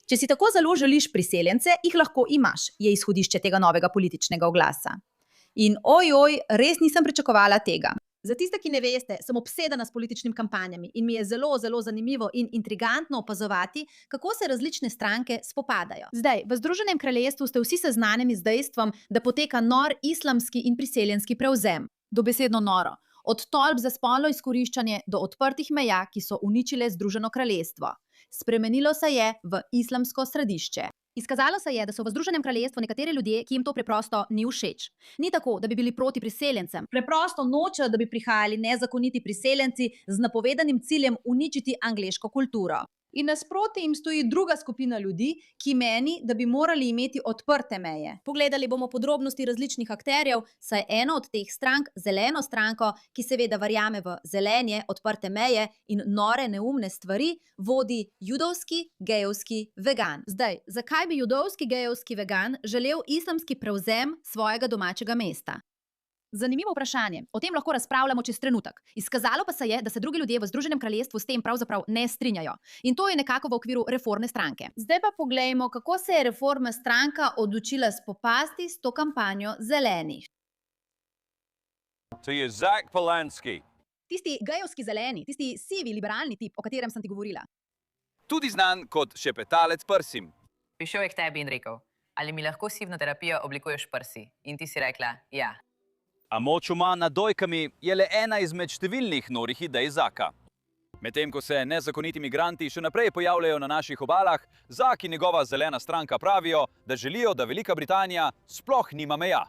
Če si tako zelo želiš priseljence, jih lahko imaš, je izhodišče tega novega političnega oglasa. In ojoj, res nisem pričakovala tega. Za tiste, ki ne veste, sem obsedena s političnimi kampanjami in mi je zelo, zelo zanimivo in intrigantno opazovati, kako se različne stranke spopadajo. Zdaj, v Združenem kraljestvu ste vsi seznanjeni z dejstvom, da poteka nor islamski in priseljenski prevzem. Dobesedno noro. Od tolp za spolno izkoriščanje do odprtih meja, ki so uničile Združeno kraljestvo. Spremenilo se je v islamsko središče. Izkazalo se je, da so v Združenem kraljestvu nekateri ljudje, ki jim to preprosto ni všeč. Ni tako, da bi bili proti priseljencem. Preprosto nočejo, da bi prihajali nezakoniti priseljenci z napovedanim ciljem uničiti angleško kulturo. In nasproti jim stoji druga skupina ljudi, ki meni, da bi morali imeti odprte meje. Pogledali bomo podrobnosti različnih akterjev, saj eno od teh strank, zeleno stranko, ki seveda verjame v zelenje, odprte meje in nore neumne stvari, vodi judovski, gejovski vegan. Zdaj, zakaj bi judovski, gejovski vegan želel islamski prevzem svojega domačega mesta? Zanimivo vprašanje. O tem lahko razpravljamo čez trenutek. Izkazalo pa se je, da se drugi ljudje v Združenem kraljestvu s tem pravzaprav ne strinjajo. In to je nekako v okviru reformne stranke. Zdaj pa poglejmo, kako se je reformna stranka odločila spopasti s to kampanjo zelenih. To je Zach Polanski. Tisti gejovski zeleni, tisti sivi liberalni tip, o katerem sem ti govorila. Tudi znan kot šepetalec prsim. Prišel je k tebi in rekel, ali mi lahko s hipnoterapijo oblikuješ prsi? In ti si rekla, ja. A moč uma nad dojkami je le ena izmed številnih norih idej Zaka. Medtem ko se nezakoniti migranti še naprej pojavljajo na naših obalah, Zak in njegova zelena stranka pravijo, da želijo, da Velika Britanija sploh nima meja.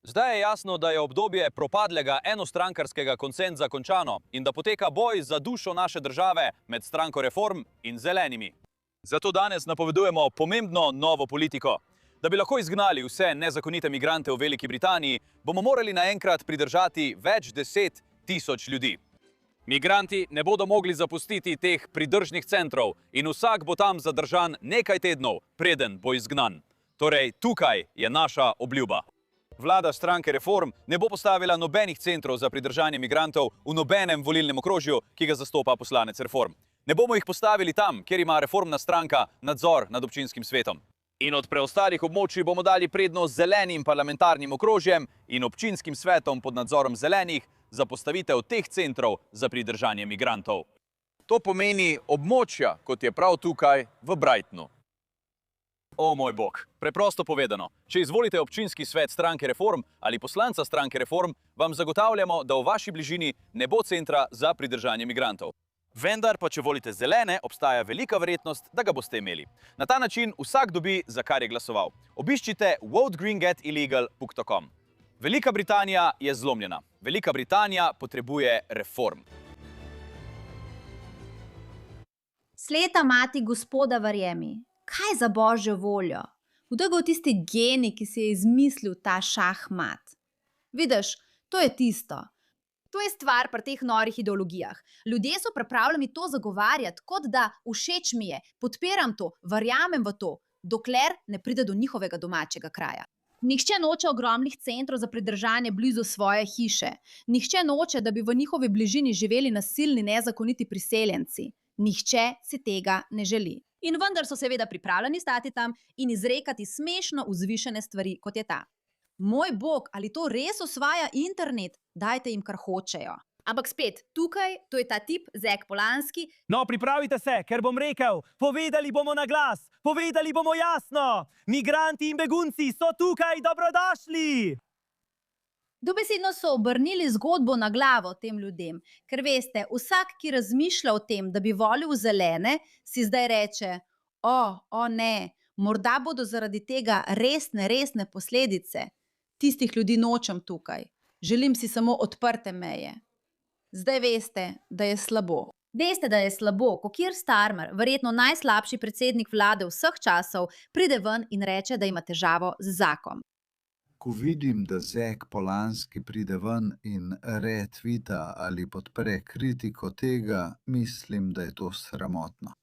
Zdaj je jasno, da je obdobje propadlega enostrankarskega konsenza končano in da poteka boj za dušo naše države med stranko Reform in zelenimi. Zato danes napovedujemo pomembno novo politiko. Da bi lahko izgnali vse nezakonite migrante v Veliki Britaniji, bomo morali naenkrat pridržati več 10 000 ljudi. Migranti ne bodo mogli zapustiti teh pridržnih centrov in vsak bo tam zadržan nekaj tednov, preden bo izgnan. Torej, tukaj je naša obljuba. Vlada stranke Reform ne bo postavila nobenih centrov za pridržanje migrantov v nobenem volilnem okrožju, ki ga zastopa poslanec Reform. Ne bomo jih postavili tam, kjer ima reformna stranka nadzor nad občinskim svetom. In od preostalih območij bomo dali prednost zelenim parlamentarnim okrožjem in občinskim svetom pod nadzorom zelenih za postavitev teh centrov za pridržanje migrantov. To pomeni območja, kot je prav tukaj v Brightonu. O moj bog, preprosto povedano, če izvolite občinski svet stranke Reform ali poslanca stranke Reform, vam zagotavljamo, da v vaši bližini ne bo centra za pridržanje migrantov. Vendar pa, če volite zelene, obstaja velika verjetnost, da ga boste imeli. Na ta način vsak dobi, za kar je glasoval. Obiščite votegreengetilegal.com. Velika Britanija je zlomljena. Velika Britanija potrebuje reform. Sleta mati gospoda verjemi. Kaj za božjo voljo? Kdo je bil tisti genij, ki si je izmislil ta šahmat? Vidiš, to je tisto. To je stvar pri teh norih ideologijah. Ljudje so pripravljeni to zagovarjati, kot da všeč mi je, podpiram to, verjamem v to, dokler ne pride do njihovega domačega kraja. Nihče noče ogromnih centrov za pridržanje blizu svoje hiše. Nihče noče, da bi v njihovi bližini živeli nasilni nezakoniti priseljenci. Nihče si tega ne želi. In vendar so seveda pripravljeni stati tam in izrekati smešno vzvišene stvari, kot je ta. Moj bog, ali to res osvaja internet? Dajte jim, kar hočejo. Ampak spet, tukaj, to je ta tip, Zach Polanski. No, pripravite se, ker bom rekel, povedali bomo na glas, povedali bomo jasno. Migranti in begunci so tukaj dobrodošli. Dobesedno so obrnili zgodbo na glavo tem ljudem, ker veste, vsak, ki razmišlja o tem, da bi volil zelene, si zdaj reče, o ne, morda bodo zaradi tega resne posledice. Tistih ljudi nočem tukaj. Želim si samo odprte meje. Zdaj veste, da je slabo. Veste, da je slabo, ko Keir Starmer, verjetno najslabši predsednik vlade vseh časov, pride ven in reče, da ima težavo z Zakom. Ko vidim, da Zach Polanski pride ven in retvita ali podpre kritiko tega, mislim, da je to sramotno.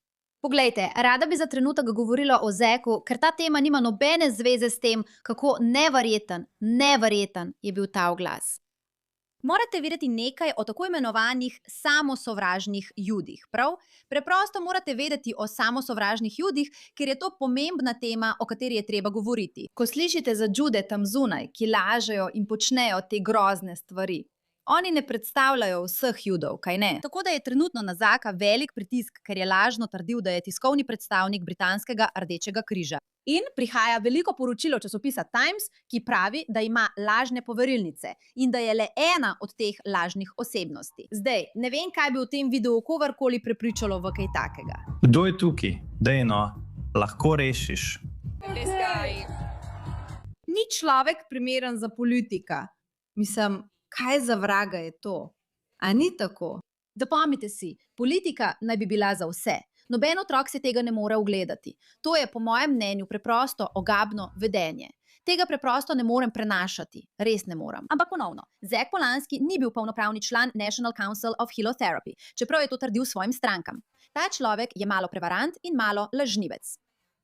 Poglejte, rada bi za trenutek govorila o Zaku, ker ta tema nima nobene zveze s tem, kako neverjeten je bil ta oglas. Morate vedeti nekaj o tako imenovanih samosovražnih judih, prav? Preprosto morate vedeti o samosovražnih judih, ker je to pomembna tema, o kateri je treba govoriti. Ko slišite za Jude tam zunaj, ki lažejo in počnejo te grozne stvari, oni ne predstavljajo vseh judov, kaj ne? Tako da je trenutno na Zaka velik pritisk, ker je lažno trdil, da je tiskovni predstavnik britanskega Rdečega križa. In prihaja veliko poročilo časopisa Times, ki pravi, da ima lažne poverilnice in da je le ena od teh lažnih osebnosti. Zdaj, ne vem, kaj bi v tem videu kogarkoli prepričalo v kaj takega. Kdo je tukaj? Dejno, lahko rešiš. Ni človek primeren za politika. Mislim, kaj za vraga je to? A ni tako? Zapomnite si, politika naj bi bila za vse. Noben otrok se tega ne more ogledati. To je po mojem mnenju preprosto ogabno vedenje. Tega preprosto ne morem prenašati. Res ne morem. Ampak ponovno, Zak Polanski ni bil polnopravni član National Council of Helotherapy, čeprav je to trdil svojim strankam. Ta človek je malo prevarant in malo lažnivec.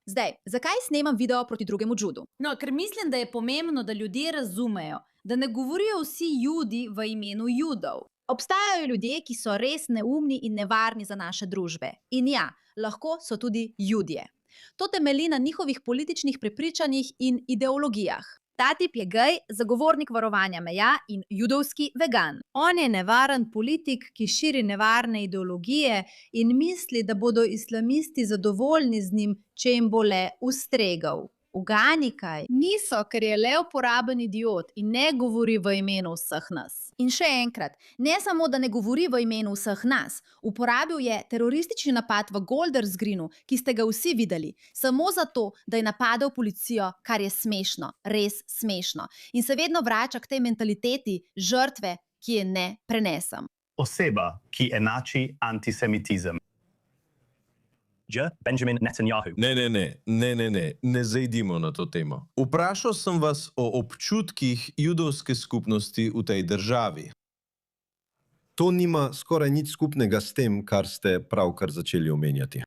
Zdaj, zakaj snemam video proti drugemu Judu? No, ker mislim, da je pomembno, da ljudje razumejo, da ne govorijo vsi Judi v imenu Judov. Obstajajo ljudje, ki so res neumni in nevarni za naše družbe. In ja, lahko so tudi Judje. To temelji na njihovih političnih prepričanjih in ideologijah. Ta tip je gej, zagovornik varovanja meja in judovski vegan. On je nevaren politik, ki širi nevarne ideologije in misli, da bodo islamisti zadovoljni z njim, če jim bo le ustregal. Ugani kaj? Niso, ker je le uporaben idiot in ne govori v imenu vseh nas. In še enkrat, ne samo, da ne govori v imenu vseh nas, uporabil je teroristični napad v Golders Greenu, ki ste ga vsi videli, samo zato, da je napadel policijo, kar je smešno, res smešno. In se vedno vrača k tej mentaliteti žrtve, ki je ne prenesem. Oseba, ki enači antisemitizem. Benjamin Netanyahu. Ne zajdimo na to temo. Vprašal sem vas o občutkih judovske skupnosti v tej državi. To nima skoraj nič skupnega s tem, kar ste pravkar začeli omenjati.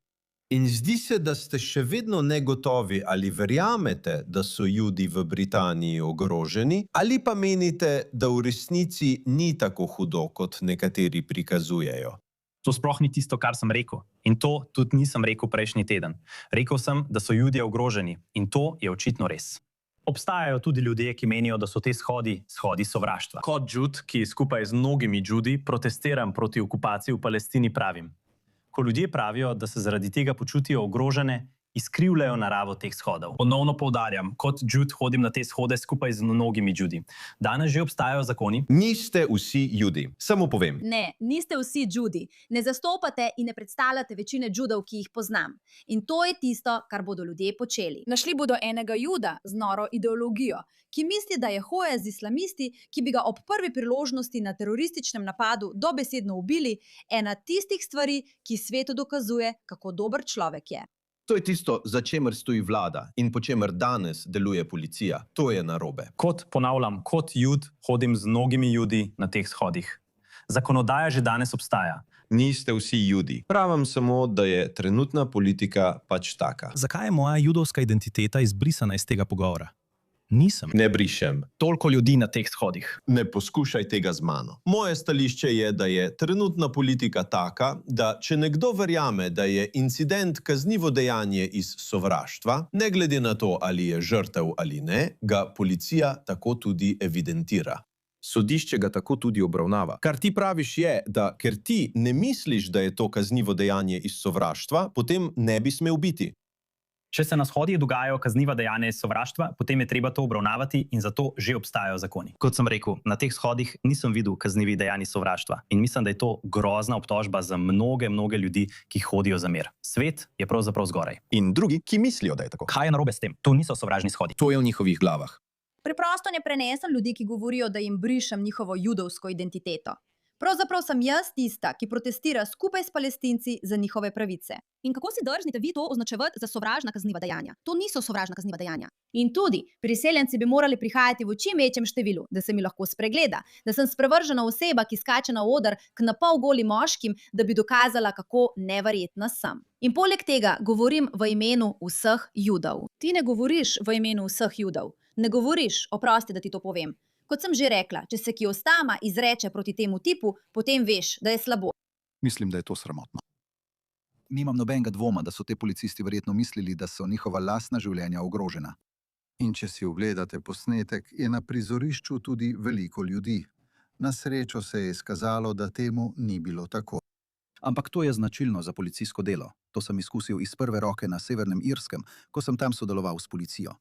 In zdi se, da ste še vedno negotovi, ali verjamete, da so Judi v Britaniji ogroženi, ali pa menite, da v resnici ni tako hudo, kot nekateri prikazujejo. To sploh ni tisto, kar sem rekel. In to tudi nisem rekel prejšnji teden. Rekel sem, da so Judje ogroženi. In to je očitno res. Obstajajo tudi ljudje, ki menijo, da so te shodi sovraštva. Kot Jud, ki skupaj z mnogimi Judi protestiram proti okupaciji v Palestini, pravim. Ko ljudje pravijo, da se zaradi tega počutijo ogrožene, izkrivljajo naravo teh shodov. Ponovno poudarjam, kot Jud hodim na te shode skupaj z mnogimi Judi. Danes že obstajajo zakoni. Niste vsi Judi, samo povem. Ne, niste vsi Judi. Ne zastopate in ne predstavljate večine Judov, ki jih poznam. In to je tisto, kar bodo ljudje počeli. Našli bodo enega Juda z noro ideologijo, ki misli, da je hoja z islamisti, ki bi ga ob prvi priložnosti na terorističnem napadu dobesedno ubili, ena tistih stvari, ki svetu dokazuje, kako dober človek je. To je tisto, za čemer stoji vlada in po čemer danes deluje policija. To je narobe. Kot Jud hodim z mnogimi Judi na teh shodih. Zakonodaja že danes obstaja. Niste vsi Judi. Pravim samo, da je trenutna politika pač taka. Zakaj je moja judovska identiteta izbrisana iz tega pogovora? Nisem. Ne brišem. Toliko ljudi na teh shodih. Ne poskušaj tega z mano. Moje stališče je, da je trenutna politika taka, da če nekdo verjame, da je incident kaznivo dejanje iz sovraštva, ne glede na to, ali je žrtev ali ne, ga policija tako tudi evidentira. Sodišče ga tako tudi obravnava. Kar ti praviš je, da ker ti ne misliš, da je to kaznivo dejanje iz sovraštva, potem ne bi smel biti. Če se na shodih dogajajo kazniva dejanja iz sovraštva, potem je treba to obravnavati in za to že obstajajo zakoni. Kot sem rekel, na teh shodih nisem videl kaznivih dejanj iz sovraštva in mislim, da je to grozna obtožba za mnoge ljudi, ki hodijo za mir. Svet je pravzaprav zgoraj. In drugi, ki mislijo, da je tako. Kaj je narobe s tem? To niso sovražni shodi. To je v njihovih glavah. Preprosto ne prenesem ljudi, ki govorijo, da jim brišem njihovo judovsko identiteto. Pravzaprav sem jaz tista, ki protestira skupaj s Palestinci za njihove pravice. In kako si drznite vi to označevati za sovražna kazniva dejanja? To niso sovražna kazniva dejanja. In tudi priseljenci bi morali prihajati v čim večjem številu, da se mi lahko spregleda, da sem sprevržena oseba, ki skače na oder k napol golim moškim, da bi dokazala, kako neverjetna sem. In poleg tega govorim v imenu vseh Judov. Ti ne govoriš v imenu vseh Judov. Ne govoriš, oprosti, da ti to povem. Kot sem že rekla, če se Kiyosama izreče proti temu tipu, potem veš, da je slabo. Mislim, da je to sramotno. Nimam nobenega dvoma, da so te policisti verjetno mislili, da so njihova lastna življenja ogrožena. In če si ogledate posnetek, je na prizorišču tudi veliko ljudi. Na srečo se je izkazalo, da temu ni bilo tako. Ampak to je značilno za policijsko delo. To sem izkusil iz prve roke na Severnem Irskem, ko sem tam sodeloval s policijo.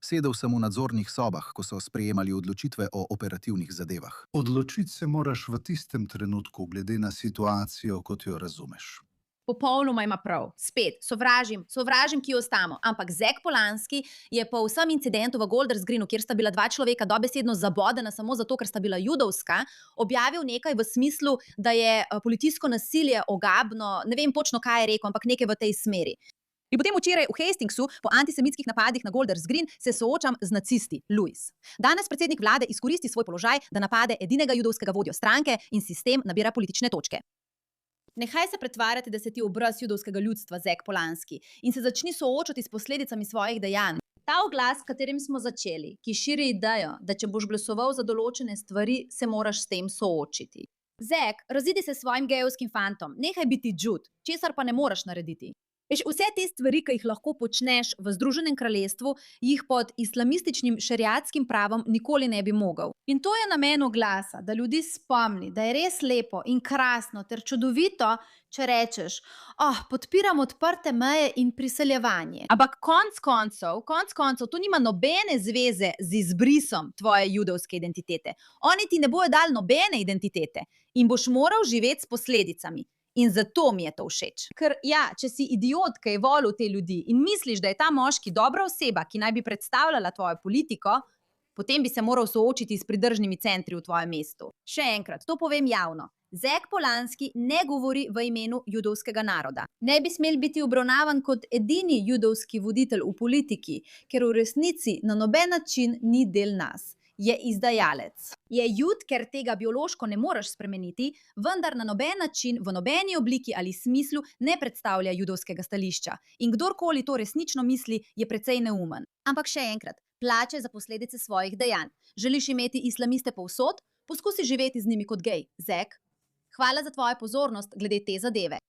Sedel sem v nadzornih sobah, ko so sprejemali odločitve o operativnih zadevah. Odločiti se moraš v tistem trenutku, glede na situacijo, kot jo razumeš. Popolnoma ima prav. Spet, sovražim Kiyosamo, ampak Zack Polanski je po vsem incidentu v Golders Greenu, kjer sta bila dva človeka dobesedno zabodena samo zato, ker sta bila judovska, objavil nekaj v smislu, da je policijsko nasilje ogabno, ne vem točno, kaj je rekel, ampak nekaj v tej smeri. In potem včeraj v Hastingsu po antisemitskih napadih na Golders Green se soočam z nacisti, Louis. Danes predsednik vlade izkoristi svoj položaj, da napade edinega judovskega vodjo stranke in sistem nabira politične točke. Nehaj se pretvarjati, da si ti obraz judovskega ljudstva, Zack Polanski, in se začni soočati s posledicami svojih dejanj. Ta oglas, s katerim smo začeli, ki širi idejo, da če boš glasoval za določene stvari, se moraš s tem soočiti. Zack, razidi se s svojim gejovskim fantom, nehaj biti Jude, česar pa ne moreš narediti. Veš, vse te stvari, ki jih lahko počneš v Združenem kraljestvu, jih pod islamističnim šeriatskim pravom nikoli ne bi mogel. In to je namen oglasa, da ljudi spomni, da je res lepo in krasno ter čudovito, če rečeš, podpiram odprte meje in priseljevanje. Ampak konec koncev, to nima nobene zveze z izbrisom tvoje judovske identitete. Oni ti ne bojo dali nobene identitete in boš moral živeti s posledicami. In zato mi je to všeč. Ker ja, če si idiot, ki je volil te ljudi in misliš, da je ta moški dobra oseba, ki naj bi predstavljala tvojo politiko, potem bi se moral soočiti s pridržnimi centri v tvojem mestu. Še enkrat, to povem javno. Zack Polanski ne govori v imenu judovskega naroda. Ne bi smel biti obravnavan kot edini judovski voditelj v politiki, ker v resnici na noben način ni del nas. Je izdajalec. Je jud, ker tega biološko ne moreš spremeniti, vendar na noben način, v nobeni obliki ali smislu ne predstavlja judovskega stališča. In kdorkoli to resnično misli, je precej neumen. Ampak še enkrat, plačaj za posledice svojih dejanj. Želiš imeti islamiste povsod? Poskusi živeti z njimi kot gej. Zack, hvala za tvojo pozornost glede te zadeve.